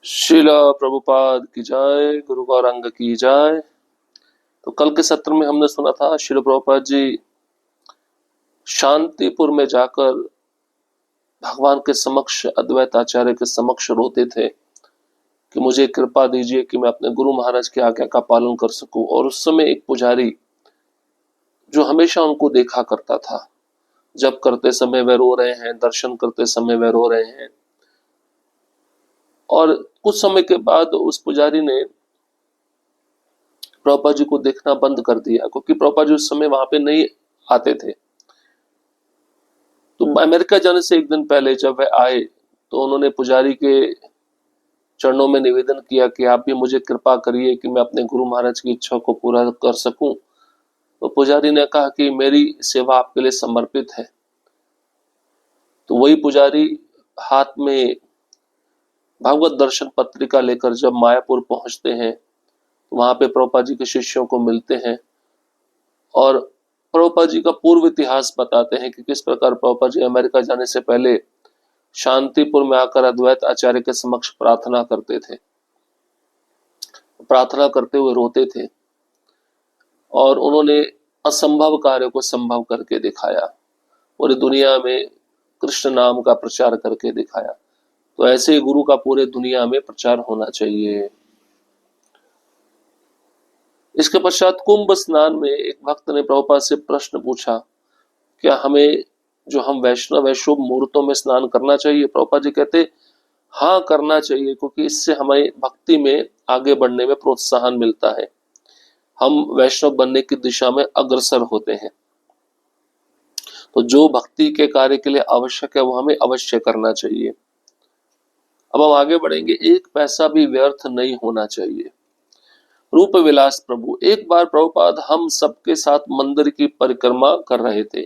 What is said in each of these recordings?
शिला प्रभुपाद की जय, गुरु गौरांग की जय। तो कल के सत्र में हमने सुना था शिला प्रभुपाद जी शांतिपुर में जाकर भगवान के समक्ष, अद्वैत आचार्य के समक्ष रोते थे कि मुझे कृपा दीजिए कि मैं अपने गुरु महाराज की आज्ञा का पालन कर सकूं। और उस समय एक पुजारी जो हमेशा उनको देखा करता था, जब करते समय वे रो रहे हैं, दर्शन करते समय वे रो रहे हैं। और कुछ समय के बाद उस पुजारी ने प्रभुपाद जी को देखना बंद कर दिया, क्योंकि प्रभुपाद जी उस समय वहां पे नहीं आते थे। तो अमेरिका जाने से एक दिन पहले जब वे आए तो उन्होंने पुजारी के चरणों में निवेदन किया कि आप भी मुझे कृपा करिए कि मैं अपने गुरु महाराज की इच्छा को पूरा कर सकूं। तो पुजारी ने कहा कि मेरी सेवा आपके लिए समर्पित है। तो वही पुजारी हाथ में भागवत दर्शन पत्रिका लेकर जब मायापुर पहुंचते हैं तो वहां पे प्रभुपाद जी के शिष्यों को मिलते हैं और प्रभुपाद जी का पूर्व इतिहास बताते हैं कि किस प्रकार प्रभुपाद जी अमेरिका जाने से पहले शांतिपुर में आकर अद्वैत आचार्य के समक्ष प्रार्थना करते थे, प्रार्थना करते हुए रोते थे और उन्होंने असंभव कार्य को संभव करके दिखाया, पूरी दुनिया में कृष्ण नाम का प्रचार करके दिखाया। तो ऐसे ही गुरु का पूरे दुनिया में प्रचार होना चाहिए। इसके पश्चात कुंभ स्नान में एक भक्त ने प्रभुपाद से प्रश्न पूछा, क्या हमें जो हम वैष्णव है शुभ मुहूर्तों में स्नान करना चाहिए? प्रभुपाद जी कहते हाँ करना चाहिए, क्योंकि इससे हमें भक्ति में आगे बढ़ने में प्रोत्साहन मिलता है, हम वैष्णव बनने की दिशा में अग्रसर होते हैं। तो जो भक्ति के कार्य के लिए आवश्यक है वो हमें अवश्य करना चाहिए। अब हम आगे बढ़ेंगे। एक पैसा भी व्यर्थ नहीं होना चाहिए। रूप विलास प्रभु, एक बार प्रभुपाद हम सबके साथ मंदिर की परिक्रमा कर रहे थे।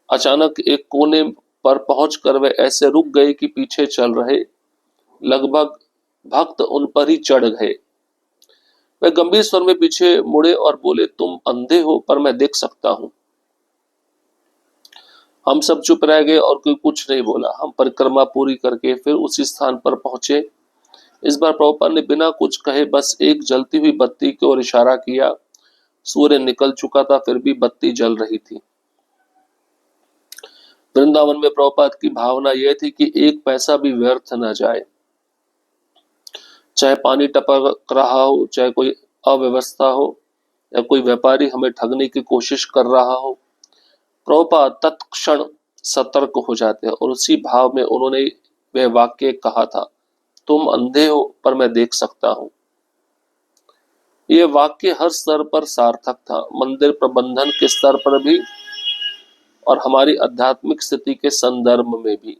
अचानक एक कोने पर पहुंचकर वे ऐसे रुक गए कि पीछे चल रहे लगभग भक्त उन पर ही चढ़ गए। वे गंभीर स्वर में पीछे मुड़े और बोले, तुम अंधे हो पर मैं देख सकता हूं। हम सब चुप रह गए और कोई कुछ नहीं बोला। हम परिक्रमा पूरी करके फिर उसी स्थान पर पहुंचे। इस बार प्रभुपाद ने बिना कुछ कहे बस एक जलती हुई बत्ती की ओर इशारा किया। सूर्य निकल चुका था, फिर भी बत्ती जल रही थी। वृंदावन में प्रभुपाद की भावना यह थी कि एक पैसा भी व्यर्थ न जाए, चाहे पानी टपक रहा हो, चाहे कोई अव्यवस्था हो या कोई व्यापारी हमें ठगने की कोशिश कर रहा हो। प्रभुपाद तत्क्षण सतर्क हो जाते हैं और उसी भाव में उन्होंने वह वाक्य कहा था, तुम अंधे हो पर मैं देख सकता हूं। यह वाक्य हर स्तर पर सार्थक था, मंदिर प्रबंधन के स्तर पर भी और हमारी आध्यात्मिक स्थिति के संदर्भ में भी।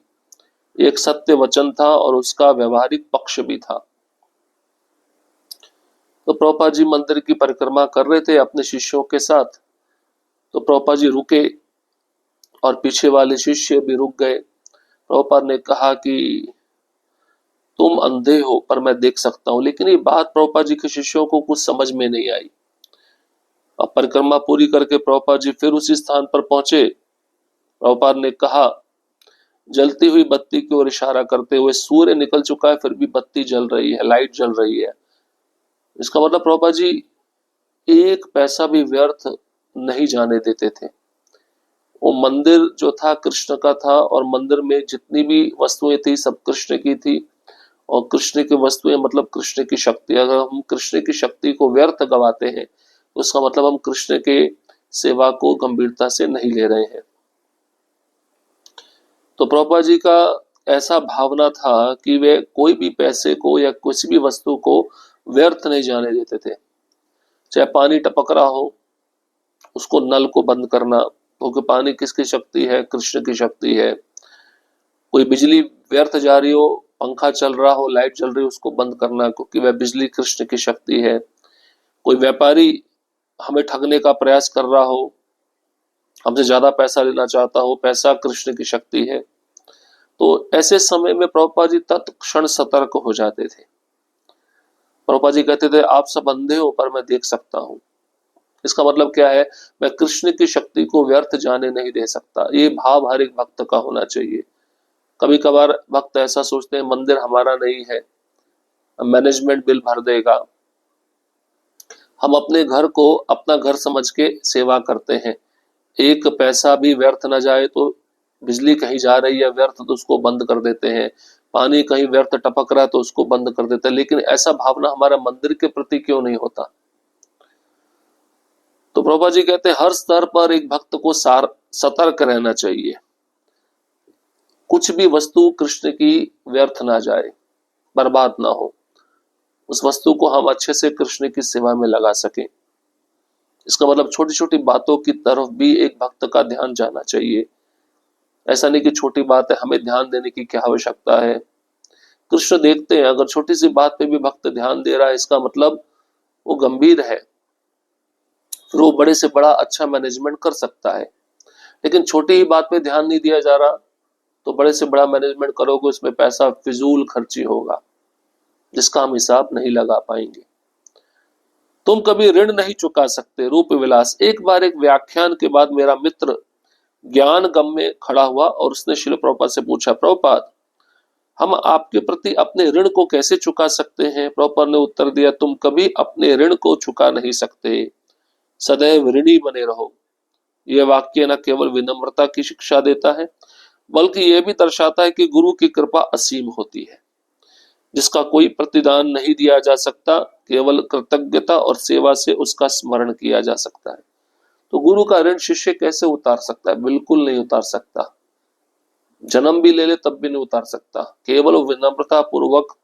एक सत्य वचन था और उसका व्यवहारिक पक्ष भी था। तो प्रभुपाद जी मंदिर की परिक्रमा कर रहे थे अपने शिष्यों के साथ। तो प्रभुपाद जी रुके और पीछे वाले शिष्य भी रुक गए। प्रभुपाद ने कहा कि तुम अंधे हो पर मैं देख सकता हूं। लेकिन ये बात प्रभुपाद जी के शिष्यों को कुछ समझ में नहीं आई। अब परिक्रमा पूरी करके प्रभुपाद जी फिर उसी स्थान पर पहुंचे। प्रभुपाद ने कहा, जलती हुई बत्ती की ओर इशारा करते हुए, सूर्य निकल चुका है फिर भी बत्ती जल रही है, लाइट जल रही है। इसका मतलब प्रभुपाद जी एक पैसा भी व्यर्थ नहीं जाने देते थे। वो मंदिर जो था कृष्ण का था और मंदिर में जितनी भी वस्तुएं थी सब कृष्ण की थी। और कृष्ण की वस्तुएं मतलब कृष्ण की शक्ति। अगर हम कृष्ण की शक्ति को व्यर्थ गवाते हैं तो उसका मतलब हम कृष्ण के सेवा को गंभीरता से नहीं ले रहे हैं। तो प्रभुपाद जी का ऐसा भावना था कि वे कोई भी पैसे को या किसी भी वस्तु को व्यर्थ नहीं जाने देते थे। चाहे पानी टपक रहा हो, उसको नल को बंद करना, क्योंकि पानी किसकी शक्ति है? कृष्ण की शक्ति है। कोई बिजली व्यर्थ जा रही हो, पंखा चल रहा हो, लाइट जल रही हो, उसको बंद करना, क्योंकि वह बिजली कृष्ण की शक्ति है। कोई व्यापारी हमें ठगने का प्रयास कर रहा हो, हमसे ज्यादा पैसा लेना चाहता हो, पैसा कृष्ण की शक्ति है। तो ऐसे समय में प्रभुपाद जी तत्क्षण सतर्क हो जाते थे। प्रभुपाद जी कहते थे, आप सब अंधे हो पर मैं देख सकता हूं। इसका मतलब क्या है? मैं कृष्ण की शक्ति को व्यर्थ जाने नहीं दे सकता। ये भाव हर एक भक्त का होना चाहिए। कभी कभार भक्त ऐसा सोचते हैं मंदिर हमारा नहीं है, मैनेजमेंट बिल भर देगा। हम अपने घर को अपना घर समझ के सेवा करते हैं। एक पैसा भी व्यर्थ न जाए, तो बिजली कहीं जा रही है व्यर्थ तो उसको बंद कर देते हैं, पानी कहीं व्यर्थ टपक रहा है तो उसको बंद कर देते हैं। लेकिन ऐसा भावना हमारा मंदिर के प्रति क्यों नहीं होता? तो प्रभुपाद जी कहते हैं हर स्तर पर एक भक्त को सतर्क रहना चाहिए। कुछ भी वस्तु कृष्ण की व्यर्थ ना जाए, बर्बाद ना हो, उस वस्तु को हम अच्छे से कृष्ण की सेवा में लगा सकें। इसका मतलब छोटी छोटी बातों की तरफ भी एक भक्त का ध्यान जाना चाहिए। ऐसा नहीं कि छोटी बात है, हमें ध्यान देने की क्या आवश्यकता है। कृष्ण देखते हैं, अगर छोटी सी बात पे भी भक्त ध्यान दे रहा है, इसका मतलब वो गंभीर है, फिर वो बड़े से बड़ा अच्छा मैनेजमेंट कर सकता है। लेकिन छोटी ही बात पे ध्यान नहीं दिया जा रहा, तो बड़े से बड़ा मैनेजमेंट करोगे, उसमें पैसा फिजूल खर्ची होगा, जिसका हम हिसाब नहीं लगा पाएंगे। तुम कभी ऋण नहीं चुका सकते, रूप विलास। एक बार एक व्याख्यान के बाद मेरा मित्र ज्ञान गम में खड़ा हुआ और उसने श्रील प्रभुपाद से पूछा, प्रभुपाद हम आपके प्रति अपने ऋण को कैसे चुका सकते हैं? प्रभुपाद ने उत्तर दिया, तुम कभी अपने ऋण को चुका नहीं सकते, सदैव ऋणी बने रहो। यह वाक्य न केवल विनम्रता की शिक्षा देता है, बल्कि यह भी दर्शाता है कि गुरु की कृपा असीम होती है, जिसका कोई प्रतिदान नहीं दिया जा सकता, केवल कृतज्ञता और सेवा से उसका स्मरण किया जा सकता है। तो गुरु का ऋण शिष्य कैसे उतार सकता है? बिल्कुल नहीं उतार सकता। जन्म भी ले ले तब भी नहीं उतार सकता। केवल विनम्रता पूर्वक,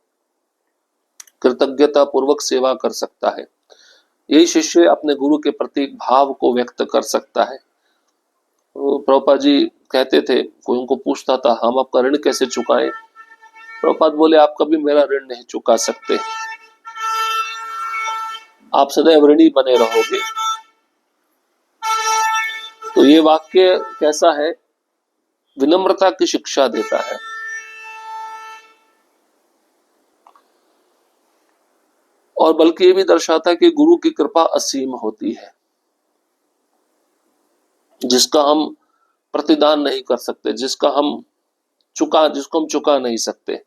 कृतज्ञता पूर्वक सेवा कर सकता है। यही शिष्य अपने गुरु के प्रति भाव को व्यक्त कर सकता है। तो प्रभुपाद जी कहते थे, कोई उनको पूछता था हम आपका ऋण कैसे चुकाएं? प्रभुपाद बोले, आप कभी मेरा ऋण नहीं चुका सकते, आप सदैव ऋणी बने रहोगे। तो ये वाक्य कैसा है? विनम्रता की शिक्षा देता है। और बल्कि ये भी दर्शाता है कि गुरु की कृपा असीम होती है, जिसका हम प्रतिदान नहीं कर सकते, जिसको हम चुका नहीं सकते।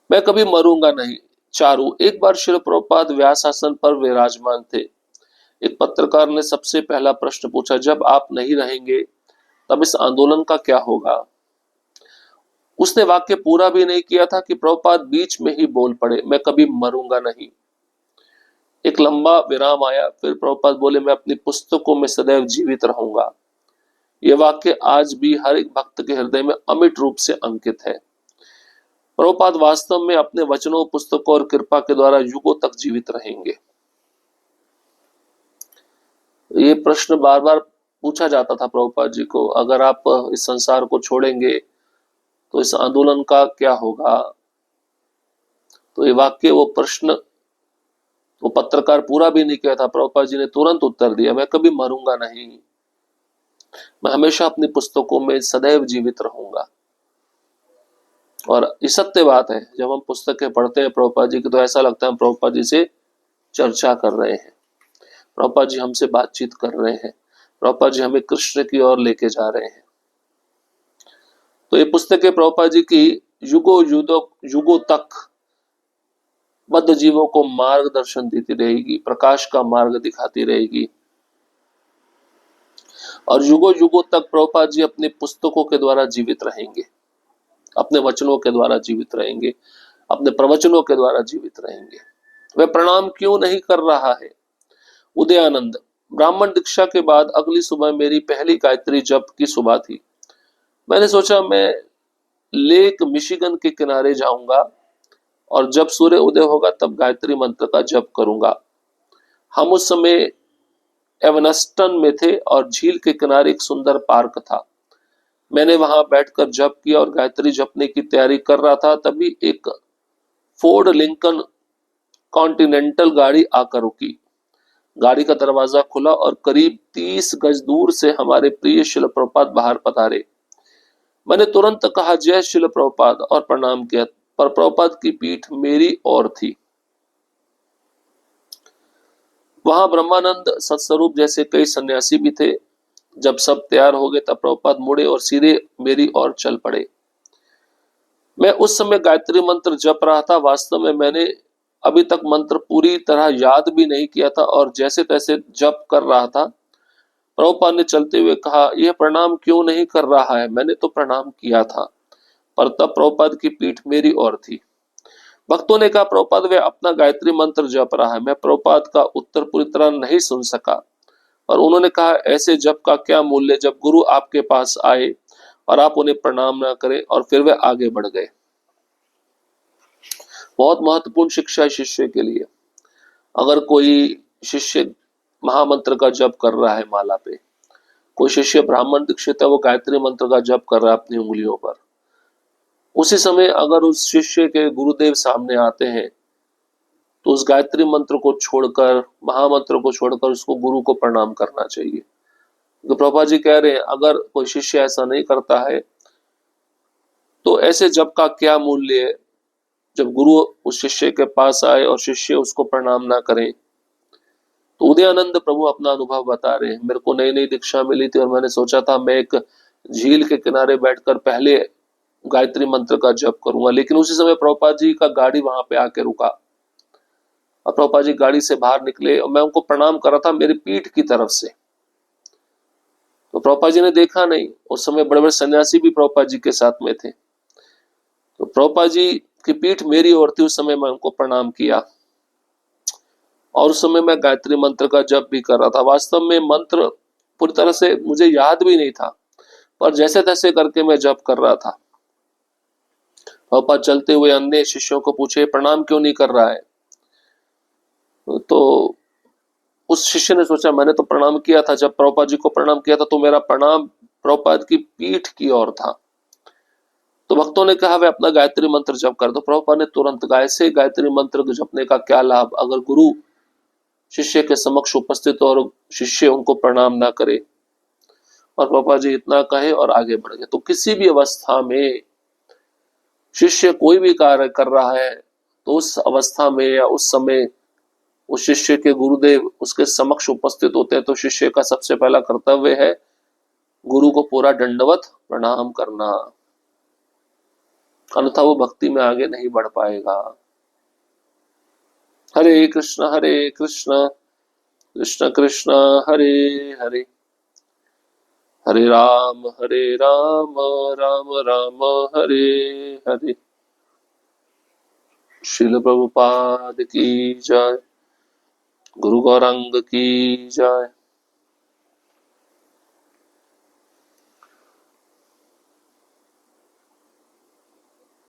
मैं कभी मरूंगा नहीं। चारू, एक बार श्रील प्रभुपाद व्यास आसन पर विराजमान थे। एक पत्रकार ने सबसे पहला प्रश्न पूछा, जब आप नहीं रहेंगे तब इस आंदोलन का क्या होगा? उसने वाक्य पूरा भी नहीं किया था कि प्रभुपाद बीच में ही बोल पड़े, मैं कभी मरूंगा नहीं। एक लंबा विराम आया, फिर प्रभुपाद बोले, मैं अपनी पुस्तकों में सदैव जीवित रहूंगा। यह वाक्य आज भी हर एक भक्त के हृदय में अमिट रूप से अंकित है। प्रभुपाद वास्तव में अपने वचनों, पुस्तकों और कृपा के द्वारा युगों तक जीवित रहेंगे। ये प्रश्न बार बार पूछा जाता था प्रभुपाद जी को, अगर आप इस संसार को छोड़ेंगे तो इस आंदोलन का क्या होगा? तो ये वाक्य, वो प्रश्न, वो पत्रकार पूरा भी नहीं किया था, प्रभुपाद जी ने तुरंत उत्तर दिया, मैं कभी मरूंगा नहीं, मैं हमेशा अपनी पुस्तकों में सदैव जीवित रहूंगा। और ये सत्य बात है, जब हम पुस्तकें पढ़ते हैं प्रभुपाद जी की, तो ऐसा लगता है हम प्रभुपाद जी से चर्चा कर रहे हैं, प्रभुपाद जी हमसे बातचीत कर रहे हैं, प्रभुपाद जी हमें कृष्ण की ओर लेके जा रहे हैं। तो ये पुस्तकें प्रभुपाद जी की युगों तक बद्ध जीवों को मार्गदर्शन देती रहेगी, प्रकाश का मार्ग दिखाती रहेगी। और युगों तक प्रभुपाद जी अपनी पुस्तकों के द्वारा जीवित रहेंगे, अपने वचनों के द्वारा जीवित रहेंगे, अपने प्रवचनों के द्वारा जीवित रहेंगे। वह प्रणाम क्यों नहीं कर रहा है? उदयानंद, ब्राह्मण दीक्षा के बाद अगली सुबह मेरी पहली गायत्री जप की सुबह थी। मैंने सोचा मैं लेक मिशिगन के किनारे जाऊंगा और जब सूर्य उदय होगा तब गायत्री मंत्र का जप करूंगा। हम उस समय एवनस्टन में थे और झील के किनारे एक सुंदर पार्क था। मैंने वहां बैठकर जप किया और गायत्री जपने की तैयारी कर रहा था, तभी एक फोर्ड लिंकन कॉन्टिनेंटल गाड़ी आकर रुकी। गाड़ी का दरवाजा खुला और करीब 30 गज दूर से हमारे प्रिय शिल प्रभुपाद बाहर पधारे। मैंने तुरंत कहा, जय शिल प्रभुपाद, और प्रणाम किया, पर प्रभुपाद की पीठ मेरी ओर थी। वहां ब्रह्मानंद, सत्स्वरूप जैसे कई सन्यासी भी थे। जब सब तैयार हो गए तब प्रभुपाद मुड़े और सीधे मेरी ओर चल पड़े। मैं उस समय गायत्री मंत्र जप रहा था। वास्तव में मैंने अभी तक मंत्र पूरी तरह याद भी नहीं किया था और जैसे तैसे जप कर रहा था। प्रभुपाद ने चलते हुए कहा, यह प्रणाम क्यों नहीं कर रहा है? मैंने तो प्रणाम किया था। पर तब प्रभुपाद की पीठ मेरी ओर थी। भक्तों ने कहा, प्रभुपाद वे अपना गायत्री मंत्र जप रहा है। मैं प्रभुपाद का उत्तर पूरी तरह नहीं सुन सका और उन्होंने कहा, ऐसे जप का क्या मूल्य जब गुरु आपके पास आए और आप उन्हें प्रणाम ना करें। और फिर वे आगे बढ़ गए। बहुत महत्वपूर्ण शिक्षा है शिष्य के लिए। अगर कोई शिष्य महामंत्र का जप कर रहा है माला पे, कोई शिष्य ब्राह्मण दीक्षित है, वो गायत्री मंत्र का जप कर रहा है अपनी उंगलियों पर, उसी समय अगर उस शिष्य के गुरुदेव सामने आते हैं तो उस गायत्री मंत्र को छोड़कर, महामंत्र को छोड़कर उसको गुरु को प्रणाम करना चाहिए। तो प्रभुपाद जी कह रहे हैं, अगर कोई शिष्य ऐसा नहीं करता है तो ऐसे जप का क्या मूल्य है जब गुरु उस शिष्य के पास आए और शिष्य उसको प्रणाम ना करें। तो उदयानंद प्रभु अपना अनुभव बता रहे हैं, मेरे को नई नई दीक्षा मिली थी और मैंने सोचा था मैं एक झील के किनारे बैठकर पहले गायत्री मंत्र का जप करूंगा, लेकिन उसी समय प्रभुपाद जी का गाड़ी वहां पे आके रुका और प्रभुपाद जी गाड़ी से बाहर निकले और मैं उनको प्रणाम कर रहा था मेरी पीठ की तरफ से। तो प्रभुपाद जी ने देखा नहीं, उस समय बड़े बड़े सन्यासी भी प्रभुपाद जी के साथ में थे। तो प्रभुपाद जी की पीठ मेरी ओर थी, उस समय मैं उनको प्रणाम किया और उस समय मैं गायत्री मंत्र का जप भी कर रहा था। वास्तव में मंत्र पूरी तरह से मुझे याद भी नहीं था, पर जैसे तैसे करके मैं जप कर रहा था। प्रभुपाद चलते हुए अन्य शिष्यों को पूछे, प्रणाम क्यों नहीं कर रहा है? तो उस शिष्य ने सोचा, मैंने तो प्रणाम किया था, जब प्रभुपाद जी को प्रणाम किया था तो मेरा प्रणाम प्रभुपाद की पीठ की ओर था। तो भक्तों ने कहा, वे अपना गायत्री मंत्र जप कर दो। प्रभुपाद ने तुरंत कहा, ऐसे गायत्री मंत्र जपने का क्या लाभ अगर गुरु शिष्य के समक्ष उपस्थित हो और शिष्य उनको प्रणाम ना करे। और प्रभुपाद जी इतना कहे और आगे बढ़ गए। तो किसी भी अवस्था में शिष्य कोई भी कार्य कर रहा है तो उस अवस्था में या उस समय उस शिष्य के गुरुदेव उसके समक्ष उपस्थित होते हैं तो शिष्य का सबसे पहला कर्तव्य है गुरु को पूरा दंडवत प्रणाम करना, अन्यथा वो भक्ति में आगे नहीं बढ़ पाएगा। हरे कृष्ण कृष्ण कृष्ण हरे हरे, हरे राम राम राम हरे हरे। श्रील प्रभुपाद की जय, गुरु गौरांग की जय।